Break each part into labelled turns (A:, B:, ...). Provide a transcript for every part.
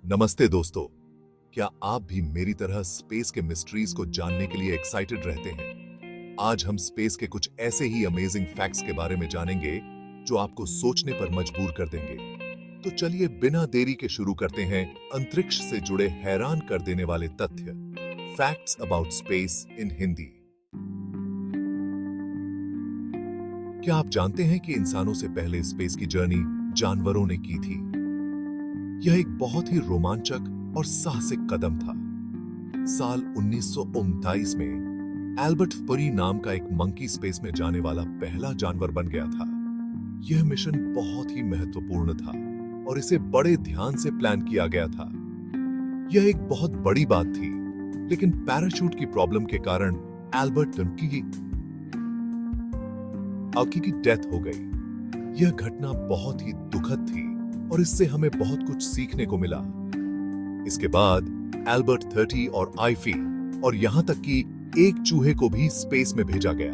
A: नमस्ते दोस्तों, क्या आप भी मेरी तरह स्पेस के मिस्ट्रीज को जानने के लिए एक्साइटेड रहते हैं? आज हम स्पेस के कुछ ऐसे ही अमेजिंग फैक्ट्स के बारे में जानेंगे जो आपको सोचने पर मजबूर कर देंगे। तो चलिए बिना देरी के शुरू करते हैं अंतरिक्ष से जुड़े हैरान कर देने वाले तथ्य, facts about space in Hindi. क्या आप जानते हैं कि इंसानों से पहले स्पेस की जर्नी जानवरों ने की थी? यह एक बहुत ही रोमांचक और साहसिक कदम था। साल 1939 में एल्बर्ट फरी नाम का एक मंकी स्पेस में जाने वाला पहला जानवर बन गया था। यह मिशन बहुत ही महत्वपूर्ण था और इसे बड़े ध्यान से प्लान किया गया था। यह एक बहुत बड़ी बात थी, लेकिन पैराशूट की प्रॉब्लम के कारण एल्बर्ट फरी की डेथ हो गई। यह घटना बहुत ही दुखद थी और इससे हमें बहुत कुछ सीखने को मिला। इसके बाद एल्बर्ट 30 और आईफी और यहां तक कि एक चूहे को भी स्पेस में भेजा गया।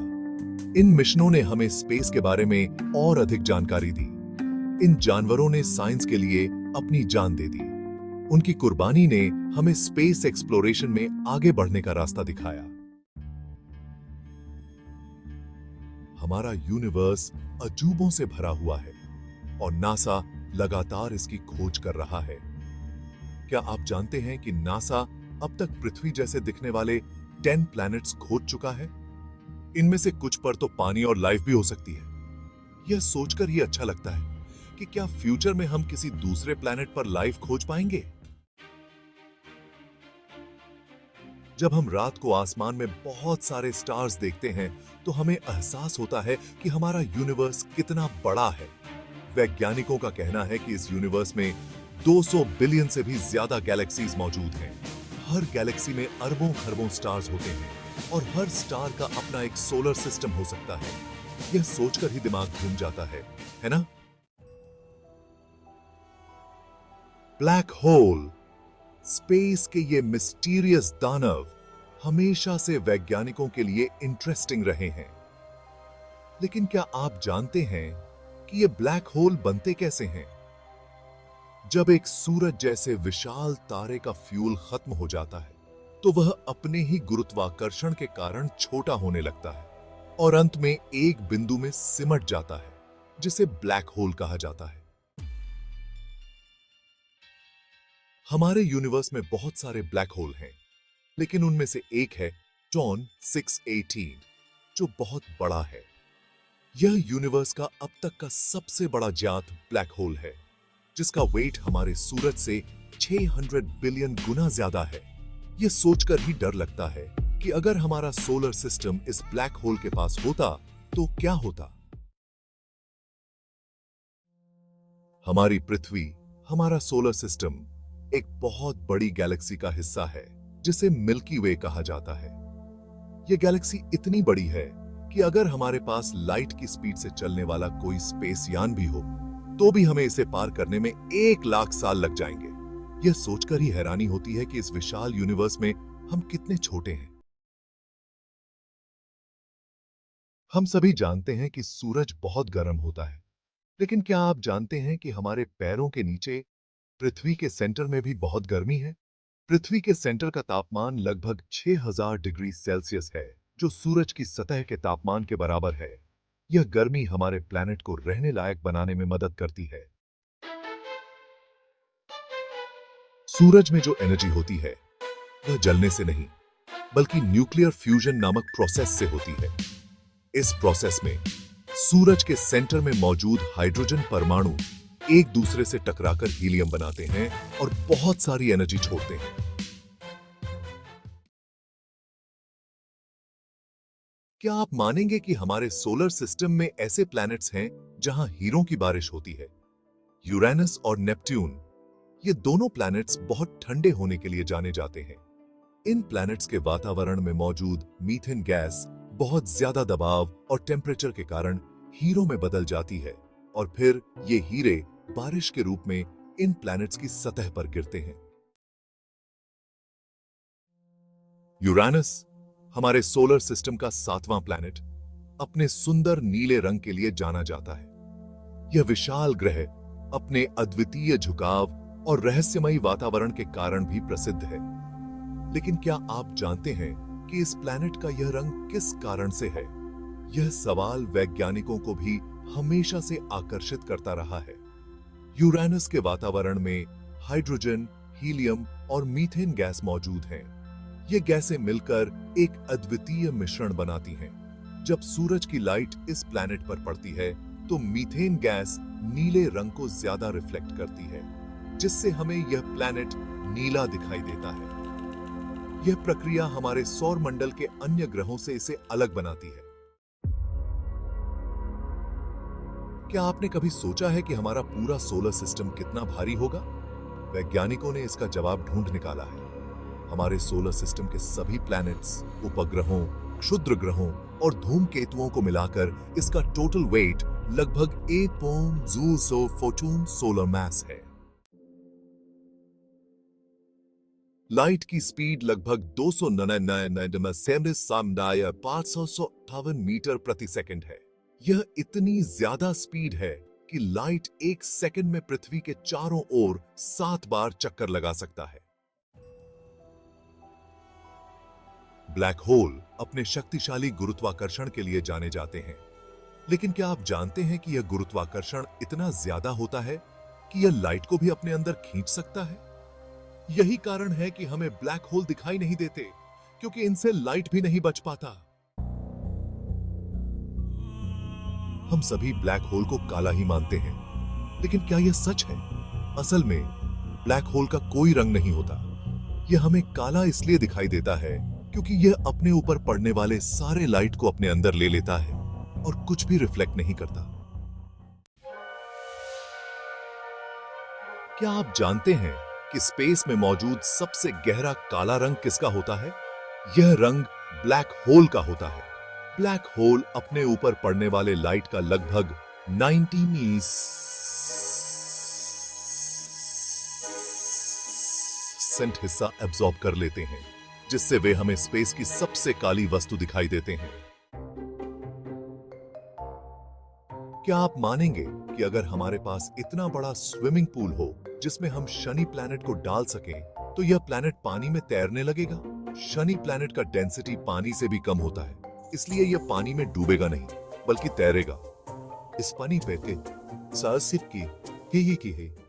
A: इन मिशनों ने हमें स्पेस के बारे में और अधिक जानकारी दी। इन जानवरों ने साइंस के लिए अपनी जान दे दी। उनकी कुर्बानी ने हमें स्पेस एक्सप्लोरेशन में आगे बढ़ने का रास्ता दिखाया। हमारा यूनिवर्स अजूबों से भरा हुआ है और नासा लगातार इसकी खोज कर रहा है। क्या आप जानते हैं कि नासा अब तक पृथ्वी जैसे दिखने वाले 10 प्लैनेट्स खोज चुका है? इनमें से कुछ पर तो पानी और लाइफ भी हो सकती है। यह सोचकर ही अच्छा लगता है कि क्या फ्यूचर में हम किसी दूसरे प्लैनेट पर लाइफ खोज पाएंगे? जब हम रात को आसमान में बहुत सारे स्टार्स देखते हैं, तो हमें एहसास होता है कि हमारा यूनिवर्स कितना बड़ा है। वैज्ञानिकों का कहना है कि इस यूनिवर्स में 200 बिलियन से भी ज्यादा गैलेक्सीज मौजूद हैं। हर गैलेक्सी में अरबों खरबों स्टार्स होते हैं और हर स्टार का अपना एक सोलर सिस्टम हो सकता है। यह सोचकर ही दिमाग घूम जाता है ना? ब्लैक होल, स्पेस के ये मिस्टीरियस दानव हमेशा से वैज्ञानिकों के लिए इंटरेस्टिंग रहे हैं। लेकिन क्या आप जानते हैं कि ये ब्लैक होल बनते कैसे हैं? जब एक सूरज जैसे विशाल तारे का फ्यूल खत्म हो जाता है, तो वह अपने ही गुरुत्वाकर्षण के कारण छोटा होने लगता है और अंत में एक बिंदु में सिमट जाता है, जिसे ब्लैक होल कहा जाता है। हमारे यूनिवर्स में बहुत सारे ब्लैक होल हैं, लेकिन उनमें से एक है टॉन 618, जो बहुत बड़ा है। यह यूनिवर्स का अब तक का सबसे बड़ा ज्ञात ब्लैक होल है, जिसका वेट हमारे सूरज से 600 बिलियन गुना ज्यादा है। यह सोचकर ही डर लगता है कि अगर हमारा सोलर सिस्टम इस ब्लैक होल के पास होता तो क्या होता। हमारी पृथ्वी, हमारा सोलर सिस्टम, एक बहुत बड़ी गैलेक्सी का हिस्सा है जिसे मिल्की वे कहा जाता है। यह गैलेक्सी इतनी बड़ी है कि अगर हमारे पास लाइट की स्पीड से चलने वाला कोई स्पेस यान भी हो, तो भी हमें इसे पार करने में 1 लाख साल लग जाएंगे। यह सोचकर ही हैरानी होती है कि इस विशाल यूनिवर्स में हम कितने छोटे हैं। हम सभी जानते हैं कि सूरज बहुत गर्म होता है, लेकिन क्या आप जानते हैं कि हमारे पैरों के नीचे पृथ्वी के सेंटर में भी बहुत गर्मी है? पृथ्वी के सेंटर का तापमान लगभग 6000 डिग्री सेल्सियस है, जो सूरज की सतह के तापमान के बराबर है। यह गर्मी हमारे प्लैनेट को रहने लायक बनाने में मदद करती है। सूरज में जो एनर्जी होती है, वह जलने से नहीं, बल्कि न्यूक्लियर फ्यूजन नामक प्रोसेस से होती है। इस प्रोसेस में सूरज के सेंटर में मौजूद हाइड्रोजन परमाणु एक दूसरे से टकराकर हीलियम बनाते हैं और बहुत सारी एनर्जी छोड़ते हैं। क्या आप मानेंगे कि हमारे सोलर सिस्टम में ऐसे प्लैनेट्स हैं जहां हीरों की बारिश होती है? यूरेनस और नेपट्यून, ये दोनों प्लैनेट्स बहुत ठंडे होने के लिए जाने जाते हैं। इन प्लैनेट्स के वातावरण में मौजूद मीथेन गैस बहुत ज्यादा दबाव और टेम्परेचर के कारण हीरों में बदल जाती है और फिर ये हीरे बारिश के रूप में इन प्लैनेट्स की सतह पर गिरते हैं। यूरेनस, हमारे सोलर सिस्टम का 7वां प्लैनेट, अपने सुंदर नीले रंग के लिए जाना जाता है। यह विशाल ग्रह अपने अद्वितीय झुकाव और रहस्यमयी वातावरण के कारण भी प्रसिद्ध है। लेकिन क्या आप जानते हैं कि इस प्लैनेट का यह रंग किस कारण से है? यह सवाल वैज्ञानिकों को भी हमेशा से आकर्षित करता रहा है। यूरेनस के वातावरण में हाइड्रोजन, हीलियम और मीथेन गैस मौजूद हैं। ये गैसें मिलकर एक अद्वितीय मिश्रण बनाती हैं। जब सूरज की लाइट इस प्लैनेट पर पड़ती है तो मीथेन गैस नीले रंग को ज्यादा रिफ्लेक्ट करती है, जिससे हमें यह प्लैनेट नीला दिखाई देता है। यह प्रक्रिया हमारे सौर मंडल के अन्य ग्रहों से इसे अलग बनाती है। क्या आपने कभी सोचा है कि हमारा पूरा सोलर सिस्टम कितना भारी होगा? वैज्ञानिकों ने इसका जवाब ढूंढ निकाला है। हमारे सोलर सिस्टम के सभी प्लैनेट्स, उपग्रहों, क्षुद्र ग्रहों और धूमकेतुओं को मिलाकर इसका टोटल वेट लगभग 8.04 सोलर मास है। लाइट की स्पीड लगभग 299.558 मीटर प्रति सेकंड है। यह इतनी ज्यादा स्पीड है कि लाइट एक सेकंड में पृथ्वी के चारों ओर 7 बार चक्कर लगा सकता है। ब्लैक होल अपने शक्तिशाली गुरुत्वाकर्षण के लिए जाने जाते हैं। लेकिन क्या आप जानते हैं कि यह गुरुत्वाकर्षण इतना ज्यादा होता है कि यह लाइट को भी अपने अंदर खींच सकता है? यही कारण है कि हमें ब्लैक होल दिखाई नहीं देते, क्योंकि इनसे लाइट भी नहीं बच पाता। हम सभी ब्लैक होल को काला ही मानते हैं, लेकिन क्या यह सच है? असल में ब्लैक होल का कोई रंग नहीं होता। यह हमें काला इसलिए दिखाई देता है क्योंकि यह अपने ऊपर पड़ने वाले सारे लाइट को अपने अंदर ले लेता है और कुछ भी रिफ्लेक्ट नहीं करता। क्या आप जानते हैं कि स्पेस में मौजूद सबसे गहरा काला रंग किसका होता है? यह रंग ब्लैक होल का होता है। ब्लैक होल अपने ऊपर पड़ने वाले लाइट का लगभग 90% हिस्सा एब्जॉर्ब कर लेते हैं, जिससे वे हमें स्पेस की सबसे काली वस्तु दिखाई देते हैं। क्या आप मानेंगे कि अगर हमारे पास इतना बड़ा स्विमिंग पूल हो जिसमें हम शनि प्लैनेट को डाल सकें, तो यह प्लैनेट पानी में तैरने लगेगा? शनि प्लैनेट का डेंसिटी पानी से भी कम होता है, इसलिए यह पानी में डूबेगा नहीं बल्कि तैरेगा। इस पानी पे के सासिफ की है।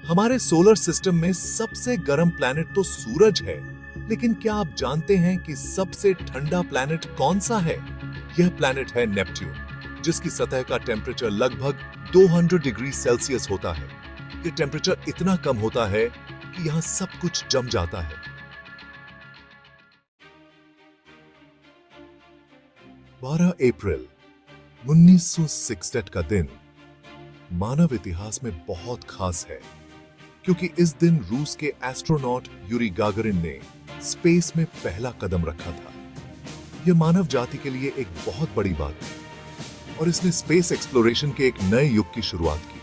A: हमारे सोलर सिस्टम में सबसे गर्म प्लैनेट तो सूरज है, लेकिन क्या आप जानते हैं कि सबसे ठंडा प्लैनेट कौन सा है? यह प्लैनेट है नेपच्यून, जिसकी सतह का टेम्परेचर लगभग 200 डिग्री सेल्सियस होता है। यह टेम्परेचर इतना कम होता है कि यहां सब कुछ जम जाता है। 12 अप्रैल 1966 का दिन मानव इतिहास में बहुत खास है, क्योंकि इस दिन रूस के एस्ट्रोनॉट यूरी गागरिन ने स्पेस में पहला कदम रखा था। यह मानव जाति के लिए एक बहुत बड़ी बात है और इसने स्पेस एक्सप्लोरेशन के एक नए युग की शुरुआत की।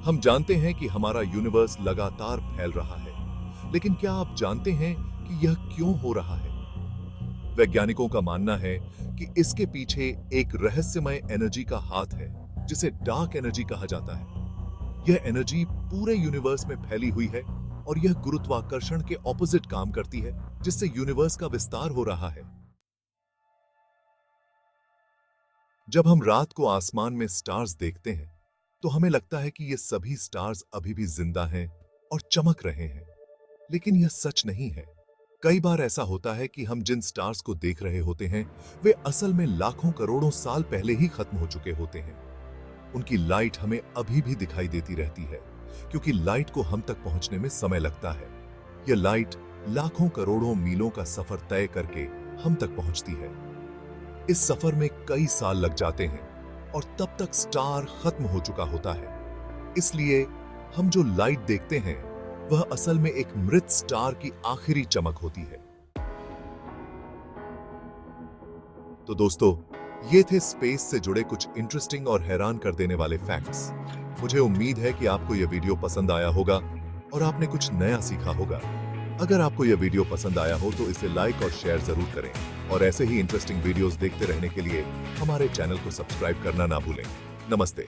A: हम जानते हैं कि हमारा यूनिवर्स लगातार फैल रहा है, लेकिन क्या आप जानते हैं कि यह क्यों हो रहा है? वैज्ञानिकों का मानना है कि इसके पीछे एक रहस्यमय एनर्जी का हाथ है, जिसे डार्क एनर्जी कहा जाता है। यह एनर्जी पूरे यूनिवर्स में फैली हुई है और यह गुरुत्वाकर्षण के ऑपोजिट काम करती है, जिससे यूनिवर्स का विस्तार हो रहा है। जब हम रात को आसमान में स्टार्स देखते हैं, तो हमें लगता है कि ये सभी स्टार्स अभी भी जिंदा हैं और चमक रहे हैं, लेकिन यह सच नहीं है। कई बार ऐसा होता है कि हम जिन स्टार्स को देख रहे होते हैं, वे असल में लाखों करोड़ों साल पहले ही खत्म हो चुके होते हैं। उनकी लाइट हमें अभी भी दिखाई देती रहती है, क्योंकि लाइट को हम तक पहुंचने में समय लगता है। यह लाइट लाखों करोड़ों मीलों का सफर तय करके हम तक पहुंचती है। इस सफर में कई साल लग जाते हैं और तब तक स्टार खत्म हो चुका होता है। इसलिए हम जो लाइट देखते हैं, वह असल में एक मृत स्टार की आखिरी चमक होती है। तो दोस्तों, ये थे स्पेस से जुड़े कुछ इंटरेस्टिंग और हैरान कर देने वाले फैक्ट्स। मुझे उम्मीद है कि आपको यह वीडियो पसंद आया होगा और आपने कुछ नया सीखा होगा। अगर आपको यह वीडियो पसंद आया हो तो इसे लाइक और शेयर जरूर करें और ऐसे ही इंटरेस्टिंग वीडियोस देखते रहने के लिए हमारे चैनल को सब्सक्राइब करना ना भूलें। नमस्ते।